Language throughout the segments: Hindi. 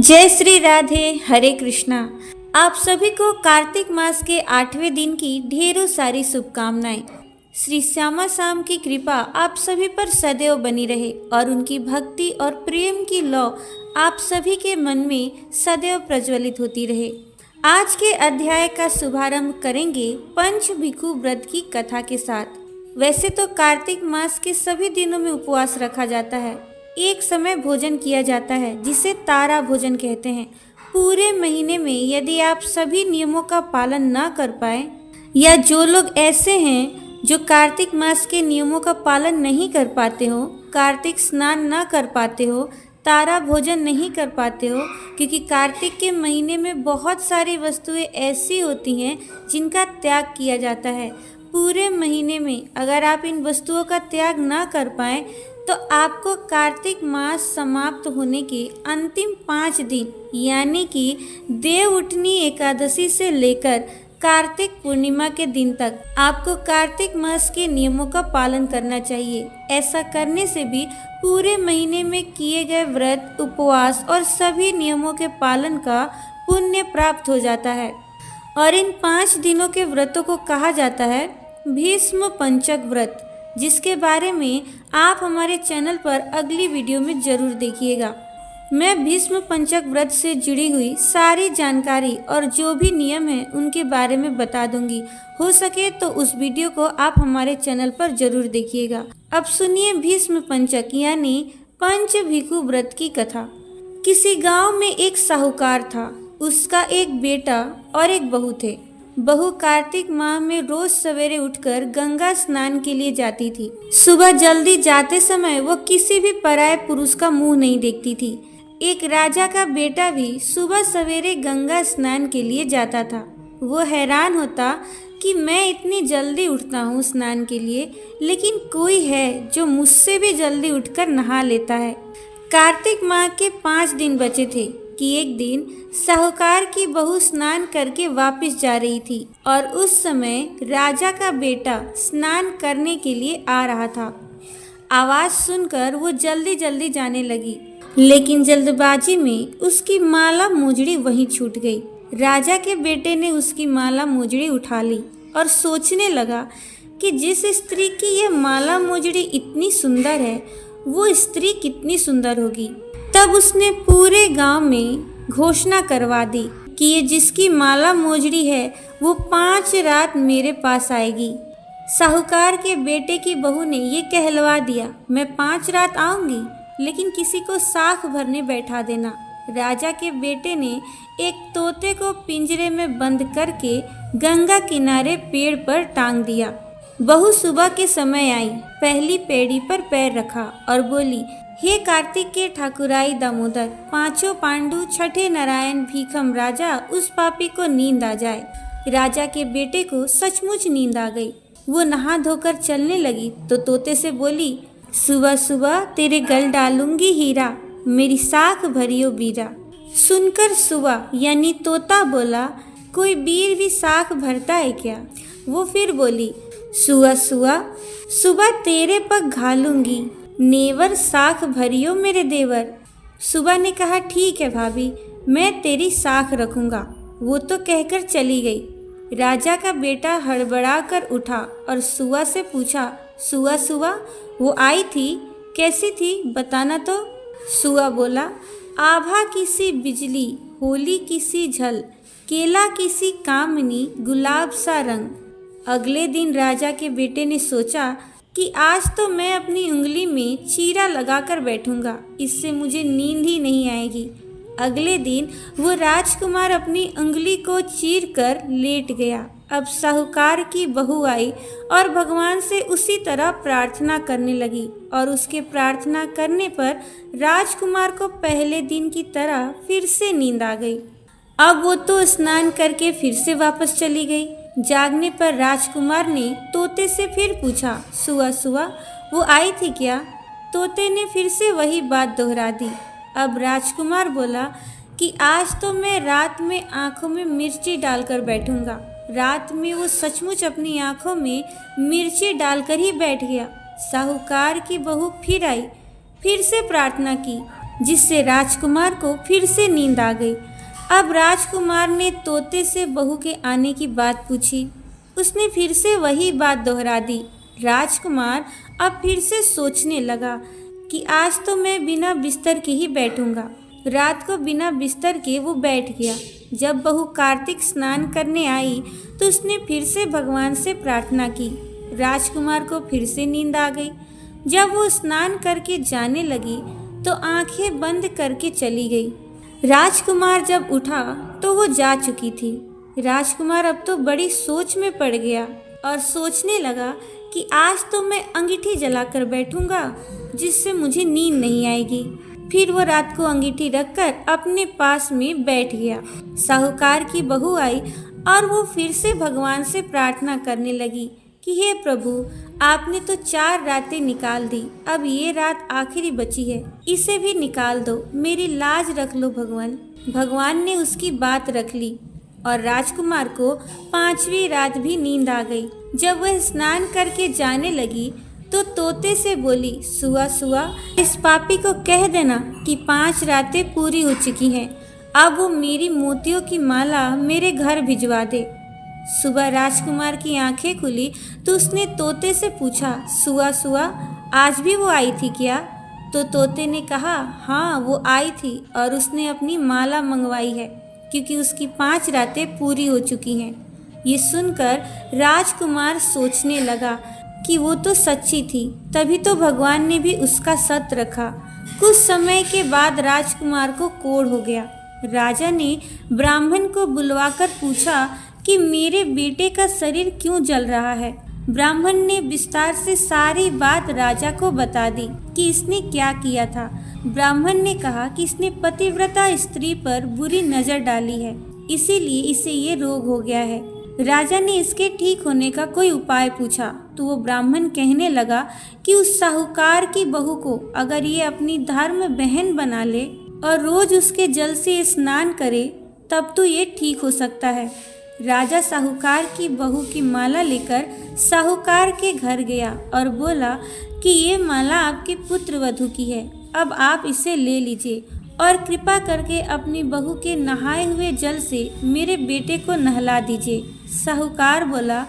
जय श्री राधे, हरे कृष्णा। आप सभी को कार्तिक मास के 8वें दिन की ढेरों सारी शुभकामनाएं। श्री श्यामा शाम की कृपा आप सभी पर सदैव बनी रहे और उनकी भक्ति और प्रेम की लौ आप सभी के मन में सदैव प्रज्वलित होती रहे। आज के अध्याय का शुभारंभ करेंगे पंच भिक्षु व्रत की कथा के साथ। वैसे तो कार्तिक मास के सभी दिनों में उपवास रखा जाता है। एक समय भोजन किया जाता है जिसे तारा भोजन कहते हैं। पूरे महीने में यदि आप सभी नियमों का पालन ना कर पाए या जो लोग ऐसे हैं जो कार्तिक मास के नियमों का पालन नहीं कर पाते हो, कार्तिक स्नान ना कर पाते हो, तारा भोजन नहीं कर पाते हो, क्योंकि कार्तिक के महीने में बहुत सारी वस्तुएं ऐसी होती हैं जिनका त्याग किया जाता है। पूरे महीने में अगर आप इन वस्तुओं का त्याग ना कर पाएँ तो आपको कार्तिक मास समाप्त होने के अंतिम 5 दिन यानी कि देवउठनी एकादशी से लेकर कार्तिक पूर्णिमा के दिन तक आपको कार्तिक मास के नियमों का पालन करना चाहिए। ऐसा करने से भी पूरे महीने में किए गए व्रत, उपवास और सभी नियमों के पालन का पुण्य प्राप्त हो जाता है। और इन 5 दिनों के व्रतों को कहा जाता है भीष्म पंचक व्रत, जिसके बारे में आप हमारे चैनल पर अगली वीडियो में जरूर देखिएगा। मैं भीष्म पंचक व्रत से जुड़ी हुई सारी जानकारी और जो भी नियम है उनके बारे में बता दूंगी। हो सके तो उस वीडियो को आप हमारे चैनल पर जरूर देखिएगा। अब सुनिए भीष्म पंचक यानी पंच भिक्षु व्रत की कथा। किसी गांव में एक साहूकार था। उसका एक बेटा और एक बहू थे। बहू कार्तिक माह में रोज सवेरे उठकर गंगा स्नान के लिए जाती थी। सुबह जल्दी जाते समय वो किसी भी पराये पुरुष का मुंह नहीं देखती थी। एक राजा का बेटा भी सुबह सवेरे गंगा स्नान के लिए जाता था। वो हैरान होता कि मैं इतनी जल्दी उठता हूँ स्नान के लिए, लेकिन कोई है जो मुझसे भी जल्दी उठकर नहा लेता है। कार्तिक माह के 5 दिन बचे थे कि एक दिन साहूकार की बहू स्नान करके वापस जा रही थी और उस समय राजा का बेटा स्नान करने के लिए आ रहा था। आवाज सुनकर वो जल्दी जल्दी जाने लगी, लेकिन जल्दबाजी में उसकी माला मोजड़ी वहीं छूट गई। राजा के बेटे ने उसकी माला मोजड़ी उठा ली और सोचने लगा कि जिस स्त्री की यह माला मोजड़ी इतनी सुंदर है, वो स्त्री कितनी सुंदर होगी। तब उसने पूरे गांव में घोषणा करवा दी कि ये जिसकी माला मोजड़ी है वो 5 रात मेरे पास आएगी। साहूकार के बेटे की बहू ने ये कहलवा दिया, मैं 5 रात आऊंगी, लेकिन किसी को साख भरने बैठा देना। राजा के बेटे ने एक तोते को पिंजरे में बंद करके गंगा किनारे पेड़ पर टांग दिया। बहू सुबह के समय आई, पहली पेड़ी पर पैर रखा और बोली, हे कार्तिक के ठाकुराई दामोदर, 5 पांडु, 6ठे नारायण, भीखम राजा, उस पापी को नींद आ जाए। राजा के बेटे को सचमुच नींद आ गई। वो नहा धोकर चलने लगी तो तोते से बोली, सुबह सुबह तेरे गल डालूंगी हीरा, मेरी साख भरियो बीरा। सुनकर सुबह यानी तोता बोला, कोई बीर भी साख भरता है क्या? वो फिर बोली, सुआ सुआ सुबह तेरे पग घालूंगी, नेवर साख भरियो मेरे देवर। सुबह ने कहा, ठीक है भाभी, मैं तेरी साख रखूंगा। वो तो कहकर चली गई। राजा का बेटा हड़बड़ा कर उठा और सुआ से पूछा, सुआ सुआ वो आई थी, कैसी थी, बताना तो। सुआ बोला, आभा किसी बिजली, होली किसी झल, केला किसी कामनी, गुलाब सा रंग। अगले दिन राजा के बेटे ने सोचा कि आज तो मैं अपनी उंगली में चीरा लगाकर बैठूंगा, इससे मुझे नींद ही नहीं आएगी। अगले दिन वो राजकुमार अपनी उंगली को चीर कर लेट गया। अब साहूकार की बहू आई और भगवान से उसी तरह प्रार्थना करने लगी और उसके प्रार्थना करने पर राजकुमार को पहले दिन की तरह फिर से नींद आ गई। अब वो तो स्नान करके फिर से वापस चली गई। जागने पर राजकुमार ने तोते से फिर पूछा, सुआ सुआ वो आई थी क्या? तोते ने फिर से वही बात दोहरा दी। अब राजकुमार बोला कि आज तो मैं रात में आंखों में मिर्ची डालकर बैठूंगा। रात में वो सचमुच अपनी आंखों में मिर्ची डालकर ही बैठ गया। साहूकार की बहू फिर आई, फिर से प्रार्थना की। जिससे राजकुमार को फिर से नींद आ गई। अब राजकुमार ने तोते से बहू के आने की बात पूछी। उसने फिर से वही बात दोहरा दी। राजकुमार अब फिर से सोचने लगा कि आज तो मैं बिना बिस्तर के ही बैठूंगा। रात को बिना बिस्तर के वो बैठ गया। जब बहू कार्तिक स्नान करने आई तो उसने फिर से भगवान से प्रार्थना की। राजकुमार को फिर से नींद आ गई। जब वो स्नान करके जाने लगी तो आंखें बंद करके चली गई। राजकुमार जब उठा तो वो जा चुकी थी। राजकुमार अब तो बड़ी सोच में पड़ गया और सोचने लगा कि आज तो मैं अंगीठी जलाकर बैठूंगा, जिससे मुझे नींद नहीं आएगी। फिर वो रात को अंगीठी रखकर अपने पास में बैठ गया। साहूकार की बहू आई और वो फिर से भगवान से प्रार्थना करने लगी कि हे प्रभु, आपने तो 4 रातें निकाल दी, अब ये रात आखिरी बची है, इसे भी निकाल दो, मेरी लाज रख लो भगवान। भगवान ने उसकी बात रख ली और राजकुमार को 5वीं रात भी नींद आ गई। जब वह स्नान करके जाने लगी तो तोते से बोली, सुआ सुआ, इस पापी को कह देना कि 5 रातें पूरी हो चुकी हैं, अब वो मेरी मोतियों की माला मेरे घर भिजवा दे। सुबह राजकुमार की आंखें खुली तो उसने तोते से पूछा, सुआ सुआ, आज भी वो आई थी क्या? तो तोते ने कहा, हाँ वो आई थी और उसने अपनी माला मंगवाई है, क्योंकि उसकी 5 रातें पूरी हो चुकी हैं। ये सुनकर राजकुमार सोचने लगा कि वो तो सच्ची थी, तभी तो भगवान ने भी उसका सत रखा। कुछ समय के बाद राजकुमार को कोढ़ हो गया। राजा ने ब्राह्मण को बुलवाकर पूछा कि मेरे बेटे का शरीर क्यों जल रहा है। ब्राह्मण ने विस्तार से सारी बात राजा को बता दी कि इसने क्या किया था। ब्राह्मण ने कहा कि इसने पतिव्रता स्त्री पर बुरी नजर डाली है, इसीलिए इसे ये रोग हो गया है। राजा ने इसके ठीक होने का कोई उपाय पूछा तो वो ब्राह्मण कहने लगा कि उस साहूकार की बहू को अगर ये अपनी धर्म बहन बना ले और रोज उसके जल से स्नान करे तब तो ये ठीक हो सकता है। राजा साहूकार की बहू की माला लेकर साहूकार के घर गया और बोला कि ये माला आपके पुत्र वधू की है, अब आप इसे ले लीजिए और कृपा करके अपनी बहू के नहाए हुए जल से मेरे बेटे को नहला दीजिए। साहूकार बोला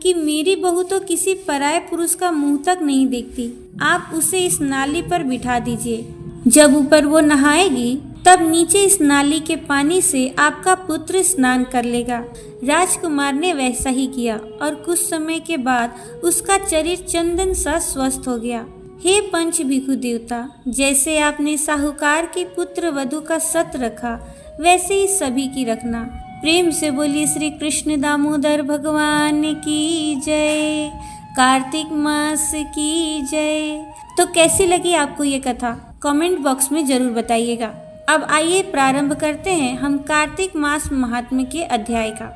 कि मेरी बहू तो किसी पराये पुरुष का मुंह तक नहीं देखती, आप उसे इस नाली पर बिठा दीजिए। जब ऊपर वो नहाएगी तब नीचे इस नाली के पानी से आपका पुत्र स्नान कर लेगा। राजकुमार ने वैसा ही किया और कुछ समय के बाद उसका शरीर चंदन सा स्वस्थ हो गया। हे पंच भिखु देवता, जैसे आपने साहूकार की पुत्र वधू का सत रखा वैसे ही सभी की रखना। प्रेम से बोलिए श्री कृष्ण दामोदर भगवान की जय, कार्तिक मास की जय। तो कैसी लगी आपको ये कथा? कमेंट बॉक्स में जरूर बताइएगा। अब आइए प्रारंभ करते हैं हम कार्तिक मास महात्म्य के अध्याय का।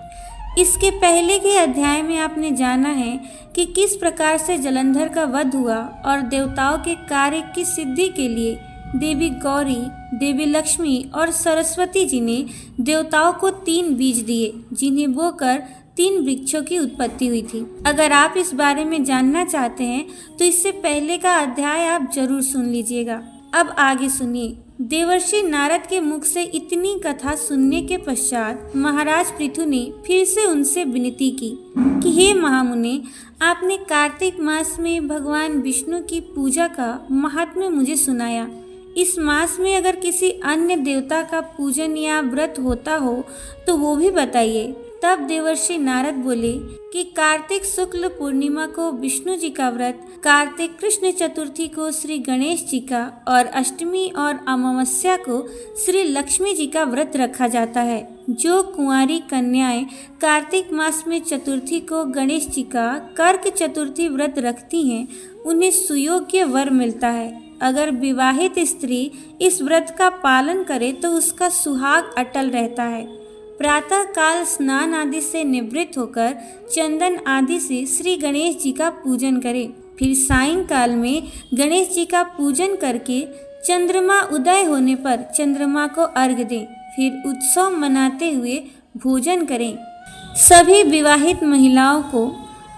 इसके पहले के अध्याय में आपने जाना है कि किस प्रकार से जलंधर का वध हुआ और देवताओं के कार्य की सिद्धि के लिए देवी गौरी, देवी लक्ष्मी और सरस्वती जी ने देवताओं को 3 बीज दिए, जिन्हें बोकर 3 वृक्षों की उत्पत्ति हुई थी। अगर आप इस बारे में जानना चाहते हैं तो इससे पहले का अध्याय आप जरूर सुन लीजिएगा। अब आगे सुनिए। देवर्षि नारद के मुख से इतनी कथा सुनने के पश्चात महाराज पृथु ने फिर से उनसे विनती की कि हे महामुने, आपने कार्तिक मास में भगवान विष्णु की पूजा का महात्म्य मुझे सुनाया। इस मास में अगर किसी अन्य देवता का पूजन या व्रत होता हो तो वो भी बताइए। तब देवर्षि नारद बोले कि कार्तिक शुक्ल पूर्णिमा को विष्णु जी का व्रत, कार्तिक कृष्ण चतुर्थी को श्री गणेश जी का और अष्टमी और अमावस्या को श्री लक्ष्मी जी का व्रत रखा जाता है। जो कुंवारी कन्याएं कार्तिक मास में चतुर्थी को गणेश जी का कर्क चतुर्थी व्रत रखती हैं, उन्हें सुयोग्य वर मिलता है। अगर विवाहित स्त्री इस व्रत का पालन करे तो उसका सुहाग अटल रहता है। प्रातः काल स्नान आदि से निवृत्त होकर चंदन आदि से श्री गणेश जी का पूजन करें। फिर सायंकाल में गणेश जी का पूजन करके चंद्रमा उदय होने पर चंद्रमा को अर्घ्य दें। फिर उत्सव मनाते हुए भोजन करें। सभी विवाहित महिलाओं को,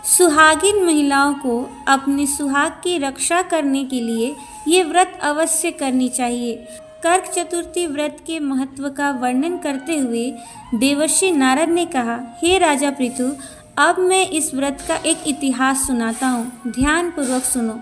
सुहागिन महिलाओं को अपने सुहाग की रक्षा करने के लिए ये व्रत अवश्य करनी चाहिए। कर्क चतुर्थी व्रत के महत्व का वर्णन करते हुए देवर्षि नारद ने कहा, हे राजा पृथु, अब मैं इस व्रत का एक इतिहास सुनाता हूँ, ध्यान पूर्वक सुनो।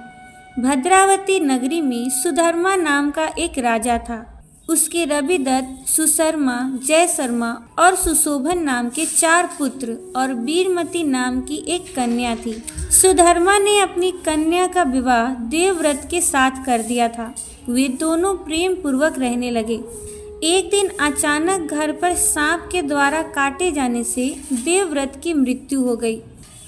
भद्रावती नगरी में सुधर्मा नाम का एक राजा था। उसके रविदत्त, सुशर्मा, जयशर्मा और सुशोभन नाम के 4 पुत्र और वीरमती नाम की एक कन्या थी। सुधर्मा ने अपनी कन्या का विवाह देवव्रत के साथ कर दिया था। वे दोनों प्रेम पूर्वक रहने लगे। एक दिन अचानक घर पर सांप के द्वारा काटे जाने से देवव्रत की मृत्यु हो गई।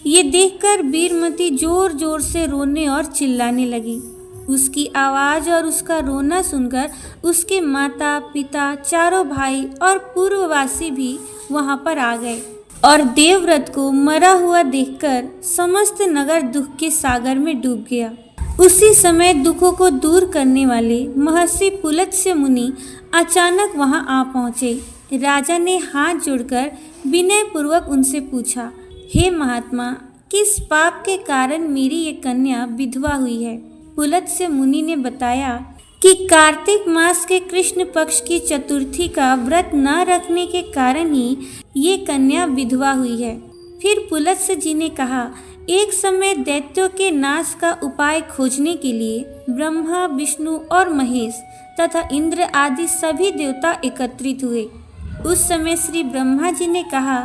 ये देखकर वीरमती जोर जोर से रोने और चिल्लाने लगी। उसकी आवाज़ और उसका रोना सुनकर उसके माता पिता, चारों भाई और पूर्ववासी भी वहां पर आ गए और देवव्रत को मरा हुआ देखकर समस्त नगर दुख के सागर में डूब गया। उसी समय दुखों को दूर करने वाले महर्षि पुलत्स्य मुनि अचानक वहां आ पहुंचे। राजा ने हाथ जोड़कर विनय पूर्वक उनसे पूछा, हे महात्मा, किस पाप के कारण मेरी ये कन्या विधवा हुई है? पुलत्स्य मुनि ने बताया कि कार्तिक मास के कृष्ण पक्ष की चतुर्थी का व्रत न रखने के कारण ही ये कन्या विधवा हुई है। फिर पुलत्स्य जी ने कहा, एक समय दैत्यों के नाश का उपाय खोजने के लिए ब्रह्मा, विष्णु और महेश तथा इंद्र आदि सभी देवता एकत्रित हुए। उस समय श्री ब्रह्मा जी ने कहा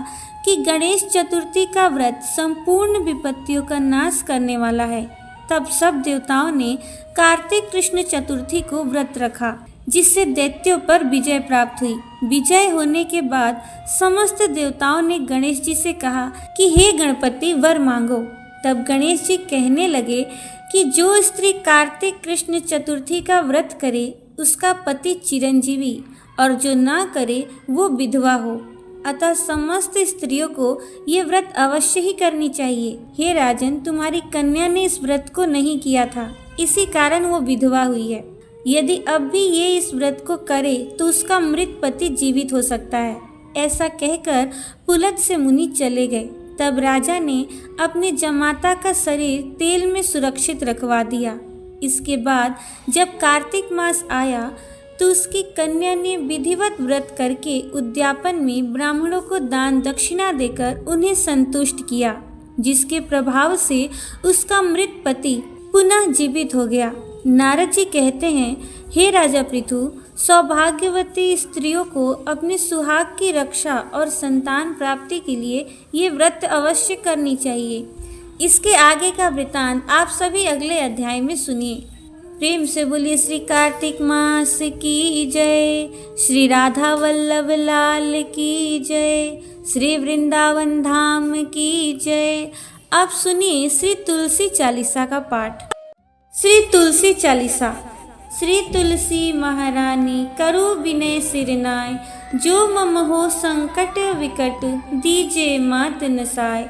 कि गणेश चतुर्थी का व्रत संपूर्ण विपत्तियों का नाश करने वाला है। तब सब देवताओं ने कार्तिक कृष्ण चतुर्थी को व्रत रखा, जिससे दैत्यों पर विजय प्राप्त हुई। विजय होने के बाद समस्त देवताओं ने गणेश जी से कहा कि हे गणपति, वर मांगो। तब गणेश जी कहने लगे कि जो स्त्री कार्तिक कृष्ण चतुर्थी का व्रत करे उसका पति चिरंजीवी और जो ना करे वो विधवा हो। अतः समस्त स्त्रियों को ये व्रत अवश्य ही करनी चाहिए। हे राजन, तुम्हारी कन्या ने इस व्रत को नहीं किया था, इसी कारण वो विधवा हुई है। यदि अब भी ये इस व्रत को करे तो उसका मृत पति जीवित हो सकता है। ऐसा कहकर पुलत्स्य मुनि चले गए। तब राजा ने अपने जमाता का शरीर तेल में सुरक्षित रखवा दिया। इसके बाद जब कार्तिक मास आया तो उसकी कन्या ने विधिवत व्रत करके उद्यापन में ब्राह्मणों को दान दक्षिणा देकर उन्हें संतुष्ट किया, जिसके प्रभाव से उसका मृत पति पुनः जीवित हो गया। नारद जी कहते हैं, हे राजा पृथु, सौभाग्यवती स्त्रियों को अपने सुहाग की रक्षा और संतान प्राप्ति के लिए ये व्रत अवश्य करनी चाहिए। इसके आगे का वृतांत आप सभी अगले अध्याय में सुनिए। प्रेम से बोलिए श्री कार्तिक मास की जय, श्री राधा वल्लभ लाल की जय, श्री वृंदावन धाम की जय। अब सुनिए श्री तुलसी चालीसा का पाठ। श्री तुलसी चालीसा। श्री तुलसी महारानी करो विनय सिरनाय, जो मम हो संकट विकट दीजे मात नसाय।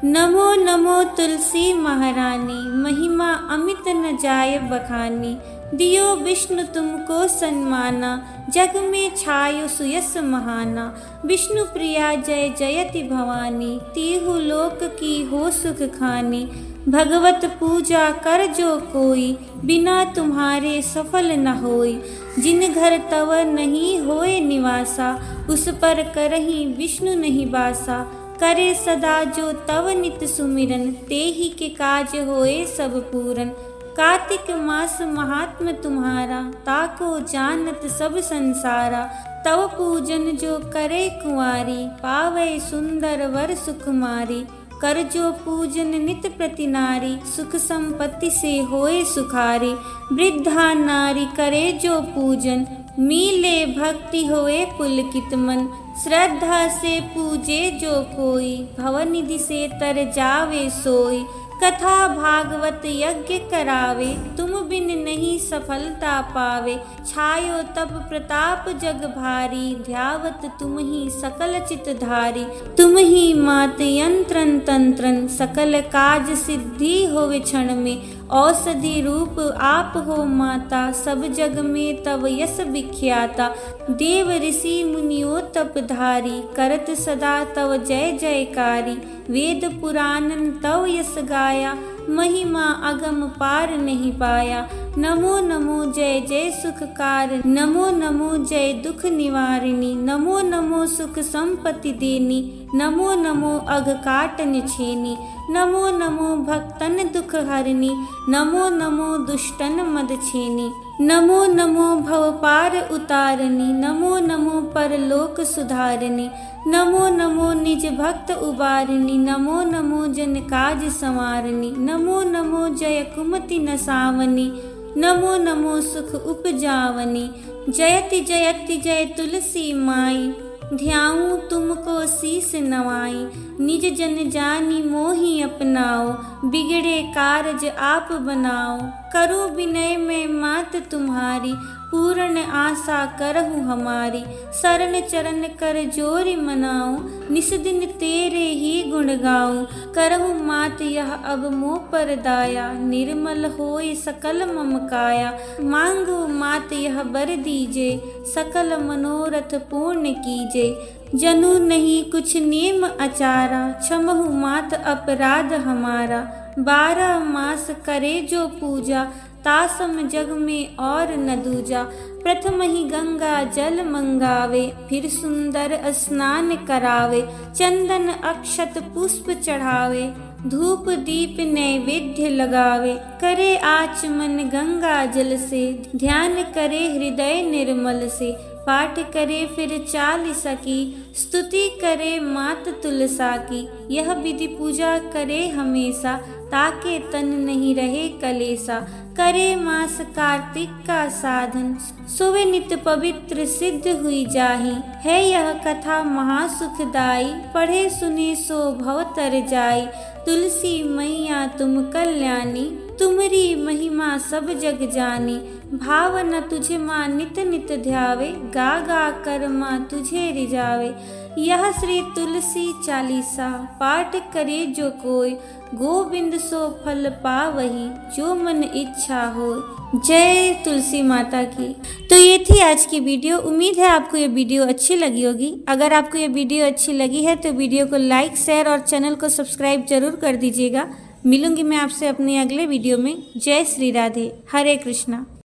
नमो नमो तुलसी महारानी, महिमा अमित न जाय बखानी। दियो विष्णु तुमको सन्माना, जग में छायो सुयस महाना। विष्णु प्रिया जय जयति भवानी, तीहु लोक की हो सुख खानी। भगवत पूजा कर जो कोई, बिना तुम्हारे सफल न होई। जिन घर तव नहीं होए निवासा, उस पर करही विष्णु नहीं बासा। करे सदा जो तव नित सुमिरन, तेहि के काज होए सब पूरन। कार्तिक मास महात्म तुम्हारा, ताको जानत सब संसारा। तव पूजन जो करे कुंवारी, पावै सुंदर वर सुकुमारी। कर जो पूजन नित प्रति नारी, सुख संपत्ति से होए सुखारी। वृद्धा नारी करे जो पूजन, मिले भक्ति होए पुलकित मन। श्रद्धा से पूजे जो कोई, भवनिधि से तर जावे सोई। कथा भागवत यज्ञ करावे, तुम बिन नहीं सफलता पावे। छायो तब प्रताप जग भारी, ध्यावत तुम ही सकल चितधारी। तुम ही मात यंत्रन तंत्रन, सकल काज सिद्धि होवे क्षण में। औषधि रूप आप हो माता, सब जग में तव यश विख्याता। देव ऋषि मुनियो तपधारी, करत सदा तव जय जयकारी। वेद पुराणन तव यश गाया, महिमा अगम पार नहीं पाया। नमो नमो जय जय सुखकार, नमो नमो जय दुख निवारिणी, नमो नमो सुख संपत्ति देनी, नमो नमो अघ काटन छेनी, नमो नमो भक्तन दुख हरनी, नमो नमो दुष्टन मद छेनी, नमो नमो भव पार उतारनी, नमो नमो परलोक सुधारनी, नमो नमो निज भक्त उबारनी, नमो नमो जन काज संवारनी, नमो नमो जय कुमति नसावनी, नमो नमो सुख उपजावनी, जयति जयति जय तुलसी माई, ध्याऊं तुमको शीस नवाई, निज जन जानी मोहि अपनाओ, बिगड़े कारज आप बनाओ, करो विनय में मात तुम्हारी, पूर्ण आशा करहु हमारी, शरण चरण कर जोरि मनाऊं, निस दिन तेरे ही गुण गाऊं, करहु मात यह अब मोह पर दाया, निर्मल होय सकल मम काया, मांगो मात यह बर दीजे, सकल मनोरथ पूर्ण कीजे, जनु नहीं कुछ नेम आचारा, क्षमहु मात अपराध हमारा, 12 मास करे जो पूजा, तासम जग में और न दूजा, प्रथम ही गंगा जल मंगावे, फिर सुंदर स्नान करावे, चंदन अक्षत पुष्प चढ़ावे, धूप दीप नैवेद्य लगावे, करे आचमन गंगा जल से, ध्यान करे हृदय निर्मल से, पाठ करे फिर 40 की, स्तुति करे मात तुलसा की, यह विधि पूजा करे हमेशा, ताके तन नहीं रहे कलेसा, करे मास कार्तिक का साधन, सोवे नित्य पवित्र सिद्ध हुई जाहि, है यह कथा महासुखदाई, पढ़े सुने सो भव तर जाई, तुलसी मैया तुम कल्याणी, तुम्हारी महिमा सब जग जानी, भावना तुझे माँ नित नित ध्यावे, गा गा कर माँ तुझे रिझावे, यह श्री तुलसी चालीसा, पाठ करे जो कोई, गोविंद सो फल पावही, जो मन इच्छा हो। जय तुलसी माता की। तो ये थी आज की वीडियो। उम्मीद है आपको ये वीडियो अच्छी लगी होगी। अगर आपको ये वीडियो अच्छी लगी है तो वीडियो को लाइक, शेयर और चैनल को सब्सक्राइब जरूर कर दीजिएगा। मिलूंगी मैं आपसे अपने अगले वीडियो में। जय श्री राधे, हरे कृष्णा।